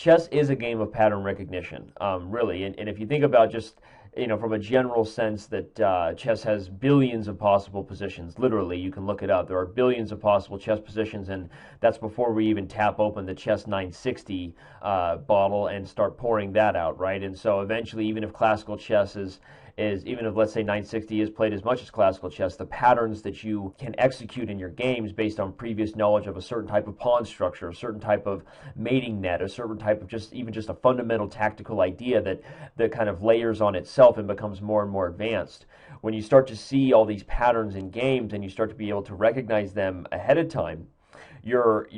chess is a game of pattern recognition, really. And if you think about just, from a general sense that chess has billions of possible positions, literally, you can look it up. There are billions of possible chess positions, and that's before we even tap open the Chess 960 bottle and start pouring that out, right? And so eventually, even if classical chess is even if, let's say, 960 is played as much as classical chess, the patterns that you can execute in your games based on previous knowledge of a certain type of pawn structure, a certain type of mating net, a certain type of just a fundamental tactical idea that kind of layers on itself and becomes more and more advanced. When you start to see all these patterns in games and you start to be able to recognize them ahead of time, you're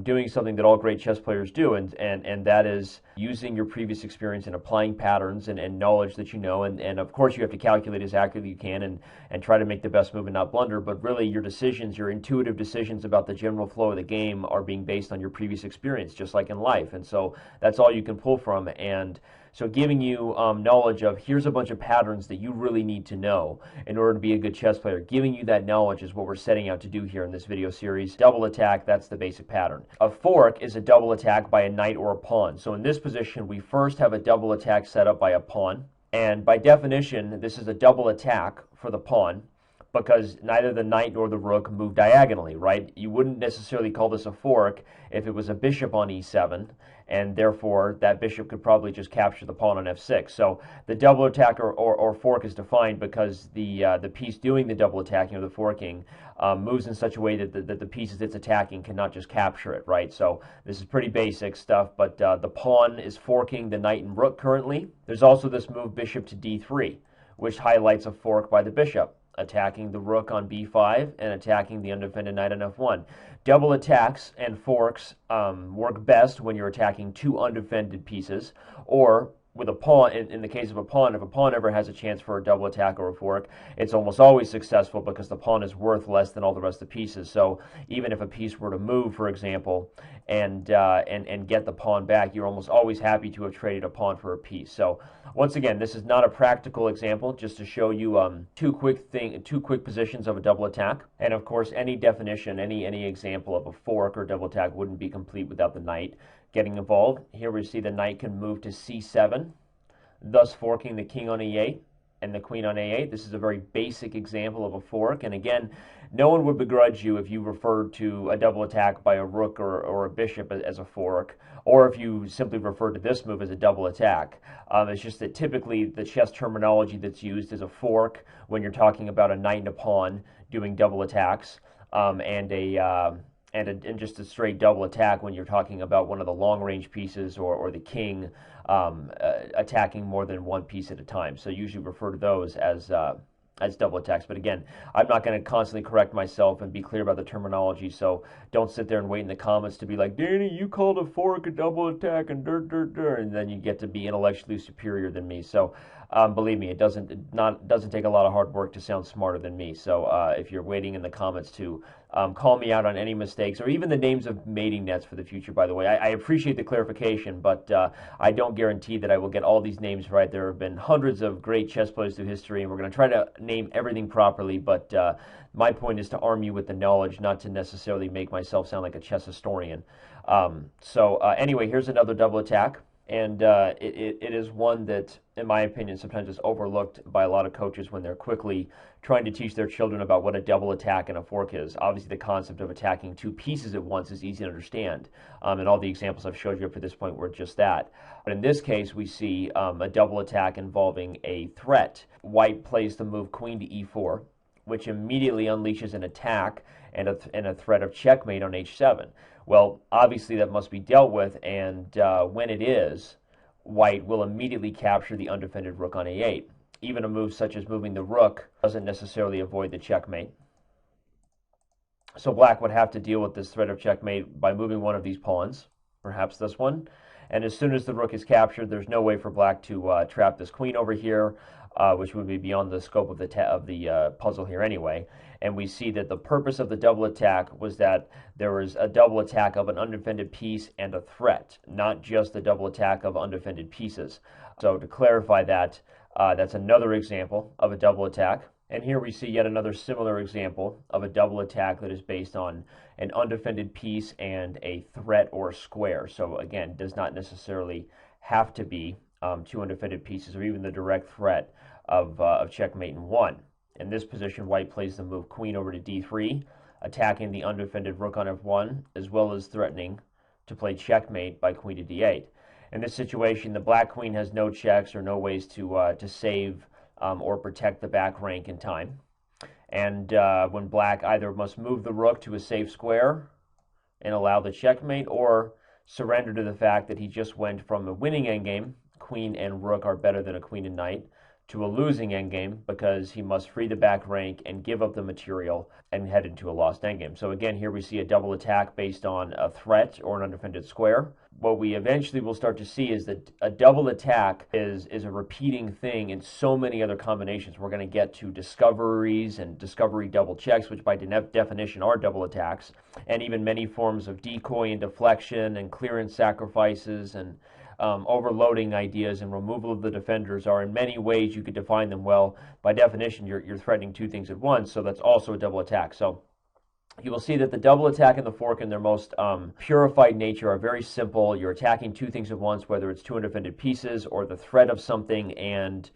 doing something that all great chess players do, and that is using your previous experience and applying patterns and knowledge that you know, and of course you have to calculate as accurately as you can and try to make the best move and not blunder, but really your decisions, your intuitive decisions about the general flow of the game are being based on your previous experience, just like in life, and so that's all you can pull from. And so giving you knowledge of here's a bunch of patterns that you really need to know in order to be a good chess player. Giving you that knowledge is what we're setting out to do here in this video series. Double attack, that's the basic pattern. A fork is a double attack by a knight or a pawn. So in this position, we first have a double attack set up by a pawn. And by definition, this is a double attack for the pawn because neither the knight nor the rook move diagonally, right? You wouldn't necessarily call this a fork if it was a bishop on e7, and therefore that bishop could probably just capture the pawn on f6. So the double attack or fork is defined because the piece doing the double attacking or the forking moves in such a way that the pieces it's attacking cannot just capture it, right? So this is pretty basic stuff, but the pawn is forking the knight and rook currently. There's also this move bishop to d3, which highlights a fork by the bishop, attacking the rook on b5 and attacking the undefended knight on f1. Double attacks and forks work best when you're attacking two undefended pieces, or with a pawn. In the case of a pawn, if a pawn ever has a chance for a double attack or a fork, it's almost always successful because the pawn is worth less than all the rest of the pieces. So even if a piece were to move, for example, and get the pawn back, you're almost always happy to have traded a pawn for a piece. So once again, this is not a practical example, just to show you two quick positions of a double attack. And of course, any definition, any example of a fork or double attack wouldn't be complete without the knight getting involved. Here we see the knight can move to c7, thus forking the king on e8 and the queen on a8. This is a very basic example of a fork, and again, no one would begrudge you if you referred to a double attack by a rook or a bishop as a fork, or if you simply referred to this move as a double attack. It's just that typically the chess terminology that's used is a fork when you're talking about a knight and a pawn doing double attacks, and just a straight double attack when you're talking about one of the long-range pieces or the king attacking more than one piece at a time. So usually refer to those as double attacks. But again, I'm not going to constantly correct myself and be clear about the terminology, so don't sit there and wait in the comments to be like, Danny, you called a fork a double attack and and then you get to be intellectually superior than me. So believe me, it doesn't take a lot of hard work to sound smarter than me. So if you're waiting in the comments to call me out on any mistakes or even the names of mating nets for the future, by the way, I appreciate the clarification, but I don't guarantee that I will get all these names right. There have been hundreds of great chess players through history, and we're going to try to name everything properly, but my point is to arm you with the knowledge, not to necessarily make myself sound like a chess historian. Anyway, here's another double attack. And it is one that, in my opinion, sometimes is overlooked by a lot of coaches when they're quickly trying to teach their children about what a double attack and a fork is. Obviously, the concept of attacking two pieces at once is easy to understand, and all the examples I've showed you up to this point were just that. But in this case, we see a double attack involving a threat. White plays the move queen to e4, which immediately unleashes an attack and a threat of checkmate on h7. Well, obviously that must be dealt with, and when it is, white will immediately capture the undefended rook on a8. Even a move such as moving the rook doesn't necessarily avoid the checkmate. So black would have to deal with this threat of checkmate by moving one of these pawns, perhaps this one. And as soon as the rook is captured, there's no way for black to trap this queen over here, which would be beyond the scope of the puzzle here anyway. And we see that the purpose of the double attack was that there was a double attack of an undefended piece and a threat, not just the double attack of undefended pieces. So to clarify that, that's another example of a double attack. And here we see yet another similar example of a double attack that is based on an undefended piece and a threat or square. So again, does not necessarily have to be two undefended pieces or even the direct threat of checkmate in one. In this position, white plays the move queen over to d3, attacking the undefended rook on f1, as well as threatening to play checkmate by queen to d8. In this situation, the black queen has no checks or no ways to save or protect the back rank in time. And when black either must move the rook to a safe square and allow the checkmate, or surrender to the fact that he just went from a winning endgame, queen and rook are better than a queen and knight, to a losing endgame because he must free the back rank and give up the material and head into a lost endgame. So again, here we see a double attack based on a threat or an undefended square. What we eventually will start to see is that a double attack is a repeating thing in so many other combinations. We're going to get to discoveries and discovery double checks, which by definition are double attacks, and even many forms of decoy and deflection and clearance sacrifices and overloading ideas and removal of the defenders are in many ways you could define them. Well, by definition, you're threatening two things at once, so that's also a double attack. So you will see that the double attack and the fork in their most purified nature are very simple. You're attacking two things at once, whether it's two undefended pieces or the threat of something and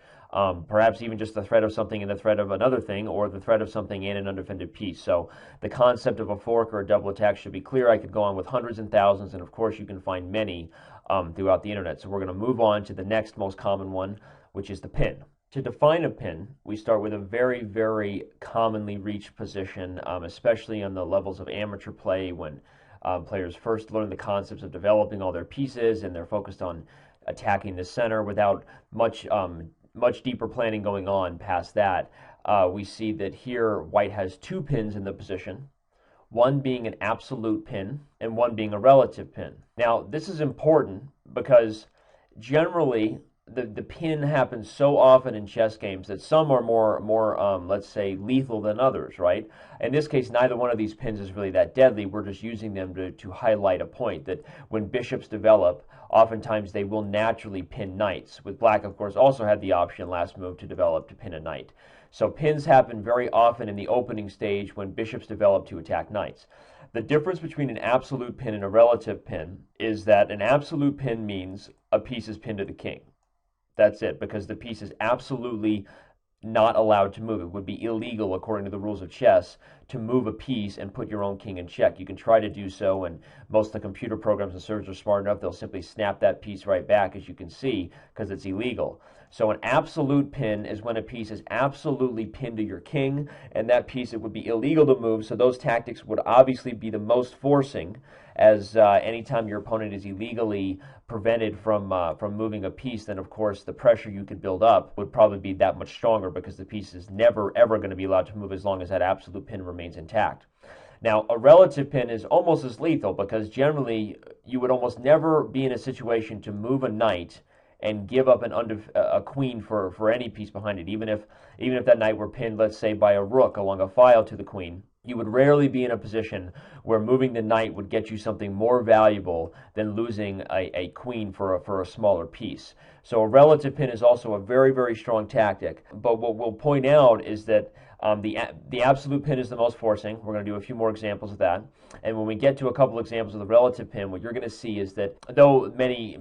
perhaps even just the threat of something and the threat of another thing, or the threat of something and an undefended piece. So the concept of a fork or a double attack should be clear. I could go on with hundreds and thousands, and of course you can find many throughout the internet. So we're going to move on to the next most common one, which is the pin. To define a pin, we start with a very, very commonly reached position, especially on the levels of amateur play when players first learn the concepts of developing all their pieces and they're focused on attacking the center without much deeper planning going on past that. We see that here white has two pins in the position, one being an absolute pin and one being a relative pin. Now, this is important because generally the pin happens so often in chess games that some are more let's say, lethal than others, right? In this case, neither one of these pins is really that deadly. We're just using them to highlight a point that when bishops develop, oftentimes they will naturally pin knights. With black, of course, also had the option last move to develop to pin a knight. So pins happen very often in the opening stage when bishops develop to attack knights. The difference between an absolute pin and a relative pin is that an absolute pin means a piece is pinned to the king. That's it, because the piece is absolutely not allowed to move. It would be illegal, according to the rules of chess, to move a piece and put your own king in check. You can try to do so, and most of the computer programs and servers are smart enough, they'll simply snap that piece right back, as you can see, because it's illegal. So an absolute pin is when a piece is absolutely pinned to your king, and that piece, it would be illegal to move, so those tactics would obviously be the most forcing, as anytime your opponent is illegally prevented from moving a piece, then of course the pressure you could build up would probably be that much stronger, because the piece is never ever going to be allowed to move as long as that absolute pin remains intact. Now, a relative pin is almost as lethal, because generally you would almost never be in a situation to move a knight and give up a queen for any piece behind it, even if that knight were pinned, let's say, by a rook along a file to the queen. You would rarely be in a position where moving the knight would get you something more valuable than losing a queen for a smaller piece. So a relative pin is also a very, very strong tactic. But what we'll point out is that the absolute pin is the most forcing. We're going to do a few more examples of that. And when we get to a couple examples of the relative pin, what you're going to see is that though many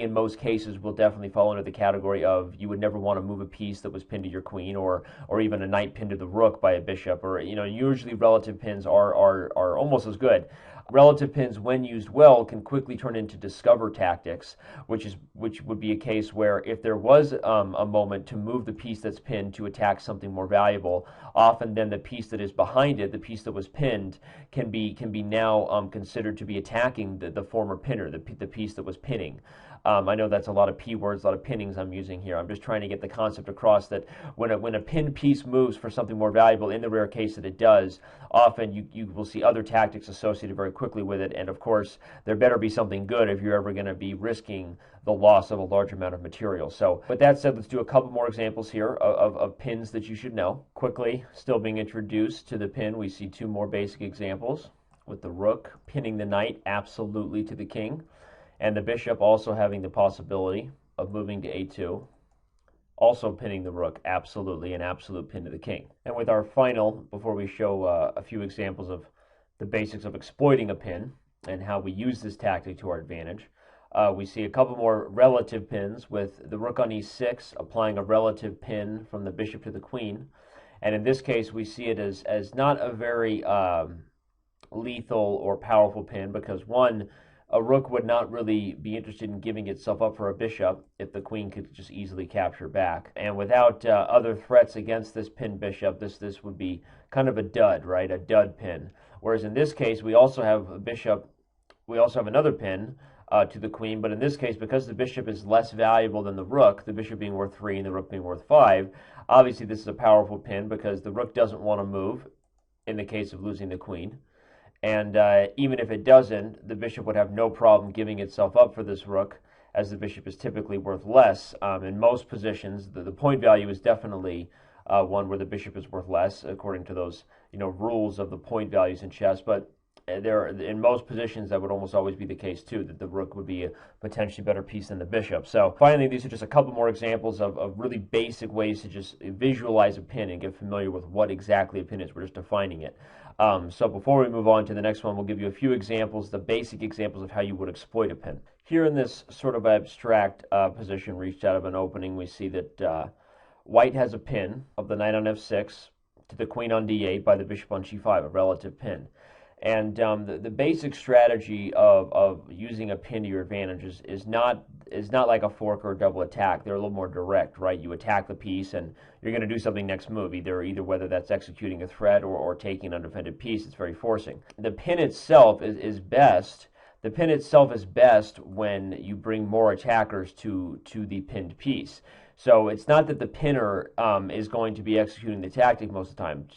in most cases will definitely fall under the category of you would never want to move a piece that was pinned to your queen, or even a knight pinned to the rook by a bishop, or usually relative pins are almost as good. Relative pins, when used well, can quickly turn into discover tactics, which would be a case where if there was a moment to move the piece that's pinned to attack something more valuable, often then the piece that is behind it, the piece that was pinned, can be now considered to be attacking the former pinner, the piece that was pinning. I know that's a lot of P words, a lot of pinnings I'm using here. I'm just trying to get the concept across that when a pinned piece moves for something more valuable, in the rare case that it does, often you will see other tactics associated very quickly with it. And of course, there better be something good if you're ever going to be risking the loss of a large amount of material. So with that said, let's do a couple more examples here of pins that you should know. Quickly, still being introduced to the pin, we see two more basic examples, with the rook pinning the knight absolutely to the king, and the bishop also having the possibility of moving to a2 Also pinning the rook, absolutely, an absolute pin to the king. And with our final, before we show a few examples of the basics of exploiting a pin and how we use this tactic to our advantage, we see a couple more relative pins with the rook on e6 applying a relative pin from the bishop to the queen. And in this case, we see it as not a very lethal or powerful pin because, one, a rook would not really be interested in giving itself up for a bishop if the queen could just easily capture back. And without other threats against this pinned bishop, this would be kind of a dud, right? A dud pin. Whereas in this case, we also have a bishop, we also have another pin to the queen, but in this case, because the bishop is less valuable than the rook, the bishop being worth 3 and the rook being worth 5, obviously this is a powerful pin because the rook doesn't want to move in the case of losing the queen. And even if it doesn't, the bishop would have no problem giving itself up for this rook, as the bishop is typically worth less. In most positions, the point value is definitely one where the bishop is worth less, according to those rules of the point values in chess. But in most positions, that would almost always be the case too, that the rook would be a potentially better piece than the bishop. So finally, these are just a couple more examples of really basic ways to just visualize a pin and get familiar with what exactly a pin is. We're just defining it. So before we move on to the next one, we'll give you a few examples, the basic examples of how you would exploit a pin. Here in this sort of abstract position reached out of an opening, we see that white has a pin of the knight on f6 to the queen on d8 by the bishop on g5, a relative pin. And the basic strategy of using a pin to your advantage is not like a fork or a double attack. They're a little more direct, right? You attack the piece and you're going to do something next move, either whether that's executing a threat or taking an undefended piece. It's very forcing. The pin itself is best. The pin itself is best when you bring more attackers to the pinned piece. So it's not that the pinner is going to be executing the tactic most of the time.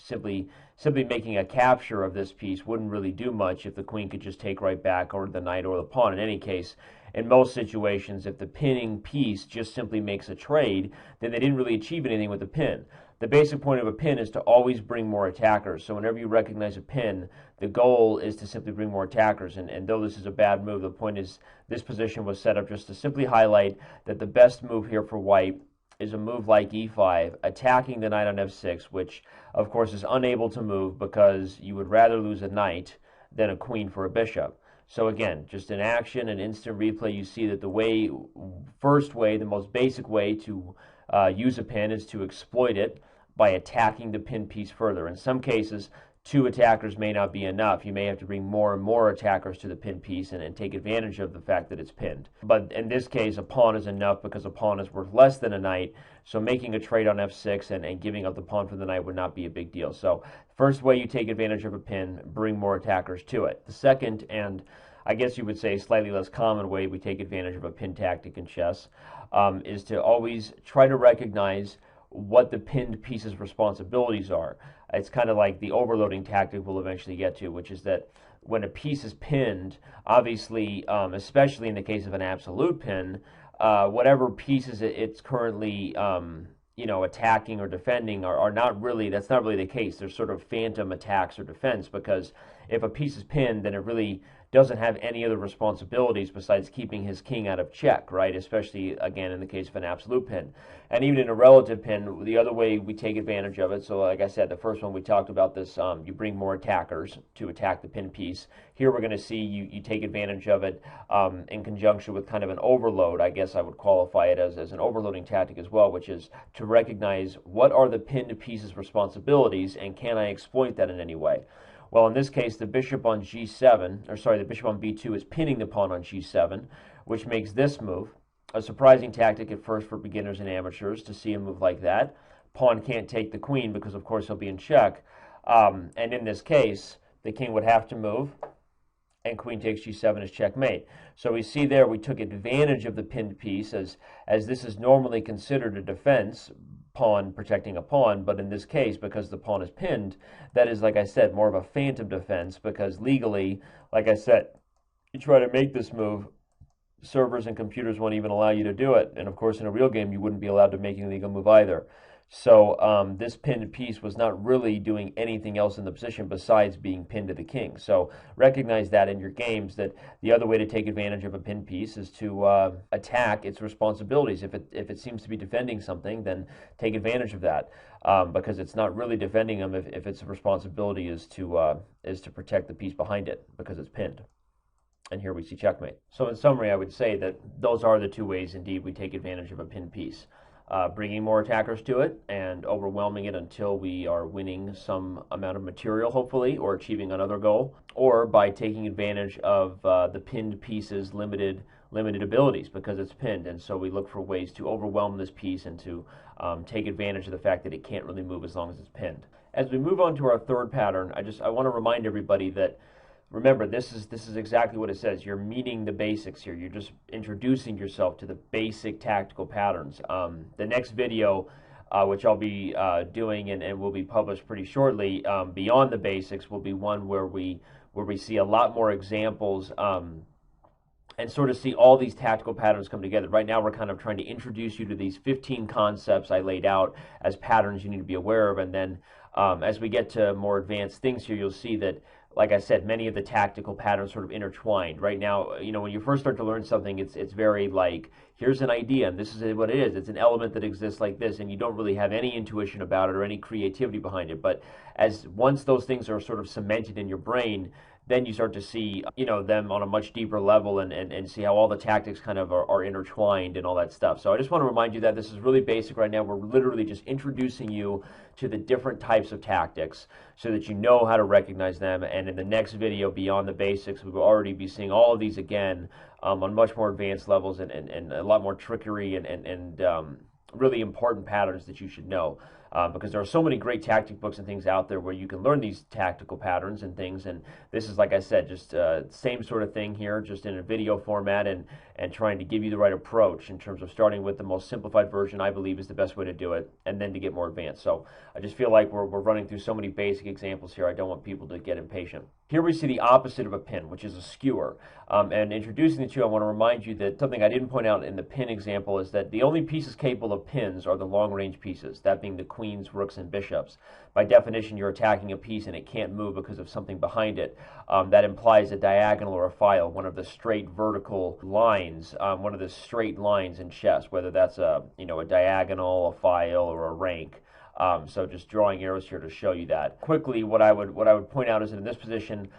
Simply making a capture of this piece wouldn't really do much if the queen could just take right back, or the knight or the pawn. In any case, in most situations, if the pinning piece just simply makes a trade, then they didn't really achieve anything with the pin. The basic point of a pin is to always bring more attackers. So whenever you recognize a pin, the goal is to simply bring more attackers. And though this is a bad move, the point is this position was set up just to simply highlight that the best move here for white is a move like e5, attacking the knight on f6, which of course is unable to move because you would rather lose a knight than a queen for a bishop. So again, just in action, an instant replay, you see that the most basic way to use a pin is to exploit it by attacking the pin piece further. In some cases, 2 attackers may not be enough. You may have to bring more and more attackers to the pin piece and take advantage of the fact that it's pinned. But in this case, a pawn is enough because a pawn is worth less than a knight. So making a trade on f6 and giving up the pawn for the knight would not be a big deal. So first way you take advantage of a pin, bring more attackers to it. The second, and I guess you would say slightly less common way we take advantage of a pin tactic in chess, is to always try to recognize what the pinned piece's responsibilities are. It's kind of like the overloading tactic we'll eventually get to, which is that when a piece is pinned, obviously, especially in the case of an absolute pin, whatever pieces it's currently attacking or defending are not really, that's not really the case. They're sort of phantom attacks or defense, because if a piece is pinned, then it really doesn't have any other responsibilities besides keeping his king out of check, right? Especially, again, in the case of an absolute pin. And even in a relative pin, the other way we take advantage of it, so like I said, the first one we talked about this, you bring more attackers to attack the pin piece. Here we're going to see you take advantage of it in conjunction with kind of an overload. I guess I would qualify it as an overloading tactic as well, which is to recognize what are the pinned piece's responsibilities and can I exploit that in any way. Well, in this case, the bishop on the bishop on b2 is pinning the pawn on g7, which makes this move a surprising tactic at first for beginners and amateurs to see a move like that. Pawn can't take the queen because, of course, he'll be in check. And in this case, the king would have to move, and queen takes g7 is checkmate. So we see there we took advantage of the pinned piece, as this is normally considered a defense, pawn protecting a pawn, but in this case, because the pawn is pinned, that is, like I said, more of a phantom defense, because legally, like I said, you try to make this move, servers and computers won't even allow you to do it, and of course in a real game you wouldn't be allowed to make an illegal move either. So this pinned piece was not really doing anything else in the position besides being pinned to the king. So recognize that in your games, that the other way to take advantage of a pinned piece is to attack its responsibilities. If it seems to be defending something, then take advantage of that, because it's not really defending them if its responsibility is to protect the piece behind it because it's pinned. And here we see checkmate. So in summary, I would say that those are the two ways indeed we take advantage of a pinned piece. Bringing more attackers to it and overwhelming it until we are winning some amount of material, hopefully, or achieving another goal, or by taking advantage of the pinned piece's limited abilities because it's pinned, and so we look for ways to overwhelm this piece and to take advantage of the fact that it can't really move as long as it's pinned. As we move on to our third pattern, I want to remind everybody that, remember, this is exactly what it says. You're meeting the basics here. You're just introducing yourself to the basic tactical patterns. The next video, which I'll be doing and will be published pretty shortly, beyond the basics, will be one where we see a lot more examples and sort of see all these tactical patterns come together. Right now, we're kind of trying to introduce you to these 15 concepts I laid out as patterns you need to be aware of, and then as we get to more advanced things here, you'll see that, like I said, many of the tactical patterns sort of intertwined. Right now, when you first start to learn something, it's very like, here's an idea, and this is what it is. It's an element that exists like this, and you don't really have any intuition about it or any creativity behind it. But once those things are sort of cemented in your brain, then you start to see, them on a much deeper level and see how all the tactics kind of are intertwined and all that stuff. So I just want to remind you that this is really basic right now. We're literally just introducing you to the different types of tactics so that you know how to recognize them. And in the next video, beyond the basics, we will already be seeing all of these again on much more advanced levels and a lot more trickery and really important patterns that you should know. Because there are so many great tactic books and things out there where you can learn these tactical patterns and things, and this is, like I said, just same sort of thing here, just in a video format and trying to give you the right approach in terms of starting with the most simplified version. I believe is the best way to do it, and then to get more advanced. So I just feel like we're running through so many basic examples here. I don't want people to get impatient. Here we see the opposite of a pin, which is a skewer. And introducing the two, I want to remind you that something I didn't point out in the pin example is that the only pieces capable of pins are the long-range pieces, that being the queens, rooks, and bishops. By definition, you're attacking a piece and it can't move because of something behind it. That implies a diagonal or a file, one of the straight vertical lines, one of the straight lines in chess, whether that's a diagonal, a file, or a rank. So just drawing arrows here to show you that. Quickly, what I would point out is that in this position,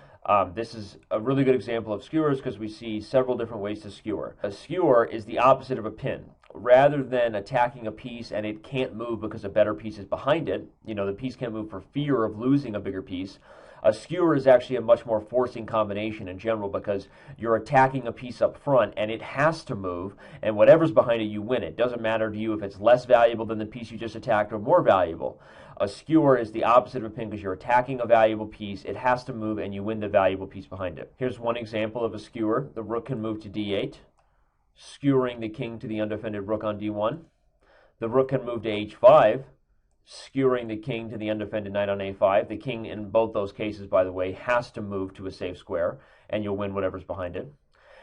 this is a really good example of skewers because we see several different ways to skewer. A skewer is the opposite of a pin. Rather than attacking a piece and it can't move because a better piece is behind it, the piece can't move for fear of losing a bigger piece, a skewer is actually a much more forcing combination in general because you're attacking a piece up front and it has to move, and whatever's behind it, you win. It doesn't matter to you if it's less valuable than the piece you just attacked or more valuable. A skewer is the opposite of a pin because you're attacking a valuable piece, it has to move, and you win the valuable piece behind it. Here's one example of a skewer. The rook can move to d8, skewering the king to the undefended rook on d1. The rook can move to h5, skewering the king to the undefended knight on a5. The king in both those cases, by the way, has to move to a safe square, and you'll win whatever's behind it.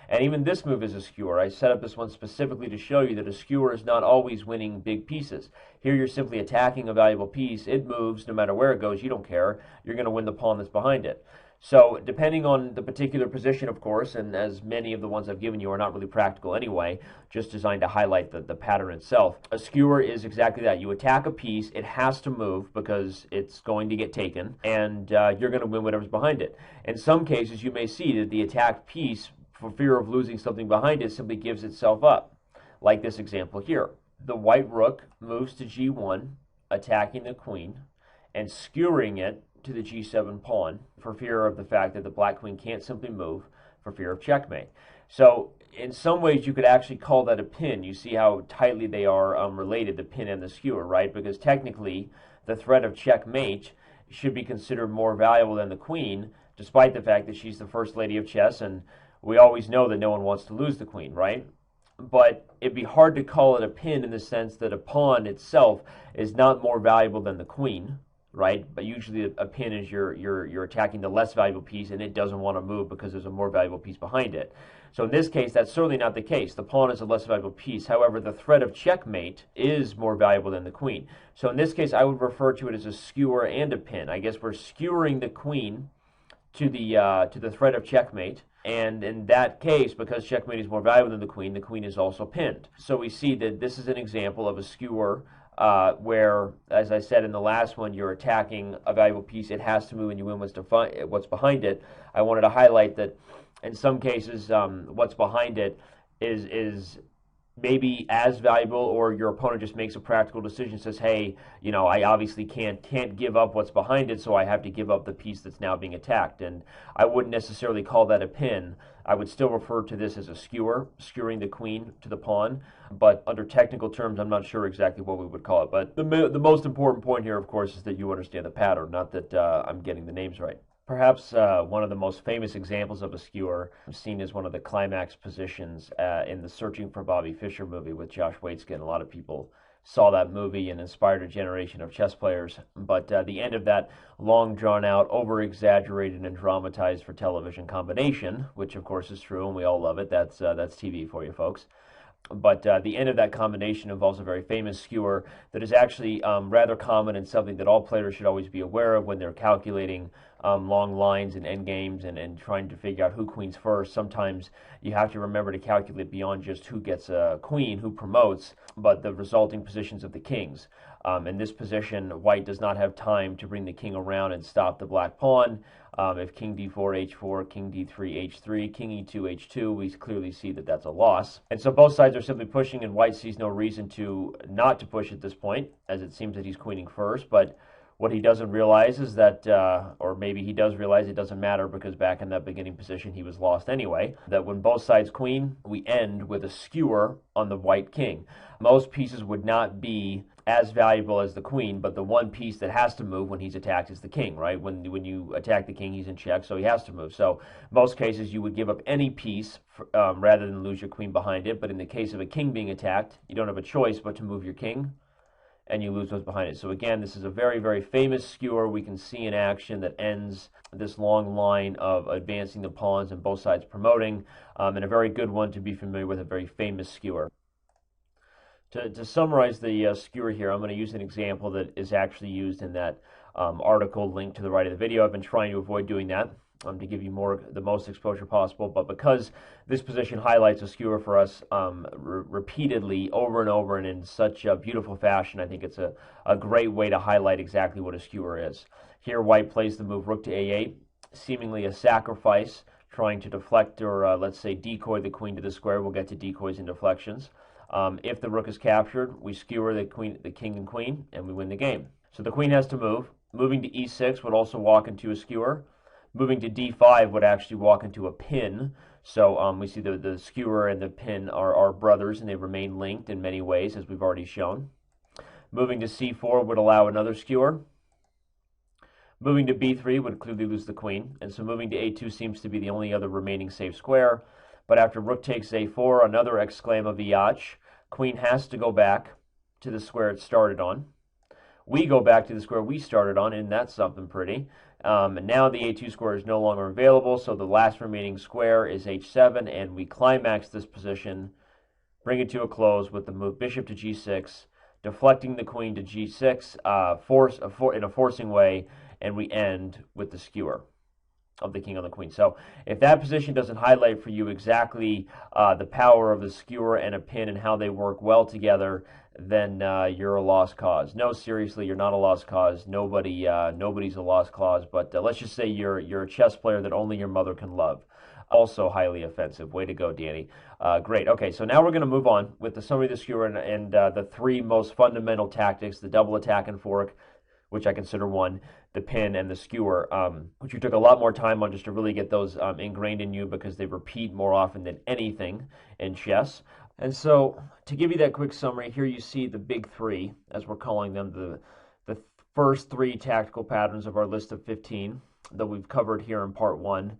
And even this move is a skewer. I set up this one specifically to show you that a skewer is not always winning big pieces. Here you're simply attacking a valuable piece. It moves no matter where it goes. You don't care. You're going to win the pawn that's behind it. So depending on the particular position, of course, and as many of the ones I've given you are not really practical anyway, just designed to highlight the pattern itself. A skewer is exactly that. You attack a piece, it has to move because it's going to get taken, and you're going to win whatever's behind it. In some cases, you may see that the attacked piece, for fear of losing something behind it, simply gives itself up, like this example here. The white rook moves to g1, attacking the queen, and skewering it to the g7 pawn for fear of the fact that the black queen can't simply move for fear of checkmate. So in some ways you could actually call that a pin. You see how tightly they are related, the pin and the skewer, right? Because technically the threat of checkmate should be considered more valuable than the queen, despite the fact that she's the first lady of chess, and we always know that no one wants to lose the queen, right? But it'd be hard to call it a pin in the sense that a pawn itself is not more valuable than the queen, right? But usually a pin is you're attacking the less valuable piece, and it doesn't want to move because there's a more valuable piece behind it. So in this case, that's certainly not the case. The pawn is a less valuable piece. However, the threat of checkmate is more valuable than the queen. So in this case, I would refer to it as a skewer and a pin. I guess we're skewering the queen to the threat of checkmate. And in that case, because checkmate is more valuable than the queen is also pinned. So we see that this is an example of a skewer where, as I said in the last one, you're attacking a valuable piece. It has to move, and you win what's behind it. I wanted to highlight that in some cases, what's behind it is maybe as valuable, or your opponent just makes a practical decision, says, hey, I obviously can't give up what's behind it, so I have to give up the piece that's now being attacked. And I wouldn't necessarily call that a pin. I would still refer to this as a skewer, skewering the queen to the pawn, but under technical terms, I'm not sure exactly what we would call it. But the most important point here, of course, is that you understand the pattern, not that I'm getting the names right. Perhaps one of the most famous examples of a skewer, seen as one of the climax positions in the Searching for Bobby Fischer movie with Josh Waitzkin. A lot of people saw that movie and inspired a generation of chess players. But the end of that long, drawn-out, over-exaggerated, and dramatized for television combination, which of course is true, and we all love it. That's TV for you folks. But the end of that combination involves a very famous skewer that is actually rather common and something that all players should always be aware of when they're calculating long lines and endgames and trying to figure out who queens first. Sometimes you have to remember to calculate beyond just who gets a queen, who promotes, but the resulting positions of the kings. In this position, white does not have time to bring the king around and stop the black pawn. If king d4, h4, king d3, h3, king e2, h2, we clearly see that that's a loss. And so both sides are simply pushing, and white sees no reason not to push at this point, as it seems that he's queening first. But what he doesn't realize is that, or maybe he does realize, it doesn't matter, because back in that beginning position he was lost anyway, that when both sides queen, we end with a skewer on the white king. Most pieces would not be as valuable as the queen, but the one piece that has to move when he's attacked is the king, right? When you attack the king, he's in check, so he has to move. So most cases you would give up any piece rather than lose your queen behind it. But in the case of a king being attacked, you don't have a choice but to move your king, and you lose what's behind it. So again, this is a very, very famous skewer we can see in action that ends this long line of advancing the pawns and both sides promoting, and a very good one to be familiar with, a very famous skewer. To summarize the skewer here, I'm going to use an example that is actually used in that article linked to the right of the video. I've been trying to avoid doing that to give you the most exposure possible, but because this position highlights a skewer for us repeatedly over and over and in such a beautiful fashion, I think it's a great way to highlight exactly what a skewer is. Here white plays the move rook to a8, seemingly a sacrifice, trying to deflect or let's say decoy the queen to the square. We'll get to decoys and deflections. If the rook is captured, we skewer the king and queen, and we win the game. So the queen has to move. Moving to e6 would also walk into a skewer. Moving to d5 would actually walk into a pin. So we see the skewer and the pin are brothers, and they remain linked in many ways, as we've already shown. Moving to c4 would allow another skewer. Moving to b3 would clearly lose the queen, and so moving to a2 seems to be the only other remaining safe square. But after rook takes a4, another exclaim of Iach, queen has to go back to the square it started on. We go back to the square we started on, and that's something pretty. And now the a2 square is no longer available, so the last remaining square is h7, and we climax this position, bring it to a close with the move bishop to g6, deflecting the queen to g6 in a forcing way, and we end with the skewer of the king on the queen. So if that position doesn't highlight for you exactly the power of the skewer and a pin and how they work well together, then you're a lost cause. No, seriously, you're not a lost cause. Nobody's a lost cause. But let's just say you're a chess player that only your mother can love. Also highly offensive. Way to go, Danny. Great. Okay, so now we're going to move on with the summary of the skewer and the three most fundamental tactics: the double attack and fork, which I consider one, the pin, and the skewer, which we took a lot more time on just to really get those ingrained in you, because they repeat more often than anything in chess. And so to give you that quick summary, here you see the big three, as we're calling them, the first three tactical patterns of our list of 15 that we've covered here in part 1.